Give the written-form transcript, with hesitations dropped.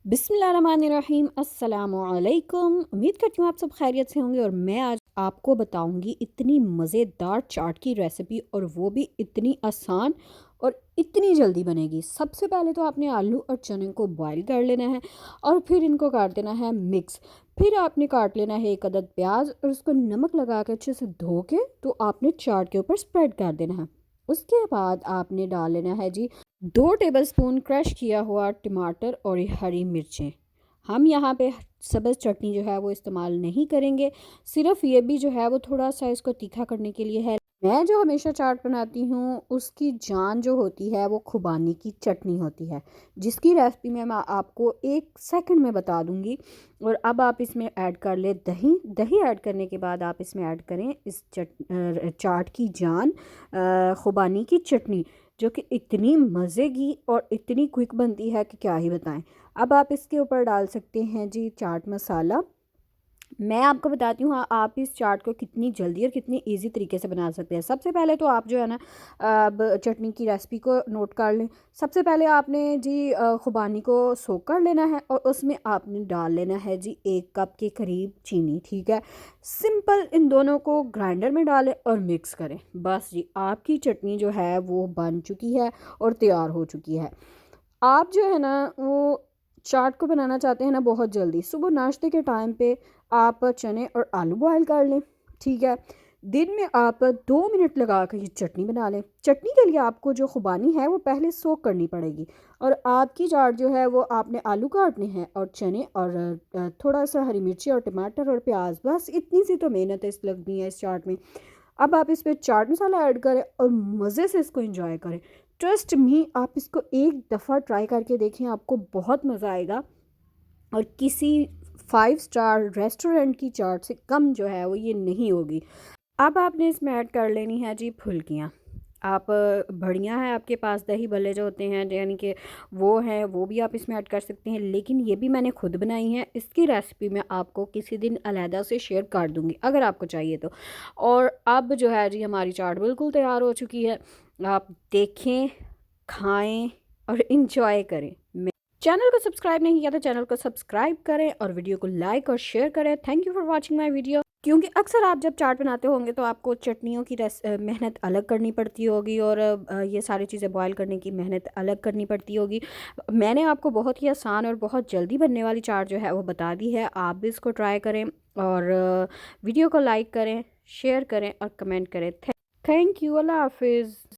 बिस्मिल्लाहिर्रहमानिर्रहीम अस्सलामुअलैकुम। उम्मीद करती हूँ आप सब खैरियत से होंगे और मैं आज आपको बताऊंगी इतनी मज़ेदार चाट की रेसिपी, और वो भी इतनी आसान और इतनी जल्दी बनेगी। सबसे पहले तो आपने आलू और चने को बॉईल कर लेना है और फिर इनको काट देना है मिक्स। फिर आपने काट लेना है एक अदद प्याज और उसको नमक लगा कर अच्छे से धो के तो आपने चाट के ऊपर स्प्रेड कर देना है। उसके बाद आपने डाल लेना है जी 2 टेबलस्पून क्रश किया हुआ टमाटर और ये हरी मिर्चें। हम यहाँ पे सब्ज़ चटनी जो है वो इस्तेमाल नहीं करेंगे, सिर्फ ये भी जो है वो थोड़ा सा इसको तीखा करने के लिए है। मैं जो हमेशा चाट बनाती हूँ उसकी जान जो होती है वो खुबानी की चटनी होती है, जिसकी रेसिपी मैं आपको 1 सेकंड में बता दूँगी। और अब आप इसमें ऐड कर ले दही। दही ऐड करने के बाद आप इसमें ऐड करें इस चाट की जान, खुबानी की चटनी, जो कि इतनी मज़े की और इतनी क्विक बनती है कि क्या ही बताएं। अब आप इसके ऊपर डाल सकते हैं जी चाट मसाला। मैं आपको बताती हूँ आप इस चाट को कितनी जल्दी और कितनी इजी तरीके से बना सकते हैं। सबसे पहले तो आप जो है ना अब चटनी की रेसिपी को नोट कर लें। सबसे पहले आपने जी खुबानी को सोक कर लेना है और उसमें आपने डाल लेना है जी 1 कप के करीब चीनी। ठीक है, सिंपल इन दोनों को ग्राइंडर में डालें और मिक्स करें। बस जी आपकी चटनी जो है वो बन चुकी है और तैयार हो चुकी है। आप जो है ना वो चाट को बनाना चाहते हैं ना बहुत जल्दी, सुबह नाश्ते के टाइम पे आप चने और आलू बॉयल कर लें। ठीक है, दिन में आप 2 मिनट लगा कर ये चटनी बना लें। चटनी के लिए आपको जो खुबानी है वो पहले सोक करनी पड़ेगी, और आपकी चाट जो है वो आपने आलू काटने हैं और चने और थोड़ा सा हरी मिर्ची और टमाटर और प्याज, बस इतनी सी तो मेहनत है इस लगनी है इस चाट में। अब आप इस पर चाट मसाला ऐड करें और मज़े से इसको एंजॉय करें। ट्रस्ट मी, आप इसको एक दफ़ा ट्राई करके देखें, आपको बहुत मज़ा आएगा और किसी 5 स्टार रेस्टोरेंट की चाट से कम जो है वो ये नहीं होगी। अब आपने इसमें ऐड कर लेनी है जी फुल्कियाँ। आप बढ़िया है आपके पास दही भल्ले जो होते हैं यानी कि वो हैं, वो भी आप इसमें ऐड कर सकते हैं, लेकिन ये भी मैंने खुद बनाई है। इसकी रेसिपी मैं आपको किसी दिन अलहदा से शेयर कर दूंगी अगर आपको चाहिए तो। और अब जो है जी हमारी चाट बिल्कुल तैयार हो चुकी है। आप देखें, खाएं और इंजॉय करें। चैनल को सब्सक्राइब नहीं किया तो चैनल को सब्सक्राइब करें और वीडियो को लाइक और शेयर करें। Thank you for watching my video. क्योंकि अक्सर आप जब चाट बनाते होंगे तो आपको चटनियों की मेहनत अलग करनी पड़ती होगी, और ये सारी चीज़ें बॉयल करने की मेहनत अलग करनी पड़ती होगी। मैंने आपको बहुत ही आसान और बहुत जल्दी बनने वाली चाट जो है वो बता दी है। आप भी इसको ट्राई करें और वीडियो को लाइक करें, शेयर करें और कमेंट करें। Thank you. अल्लाह हाफिज़।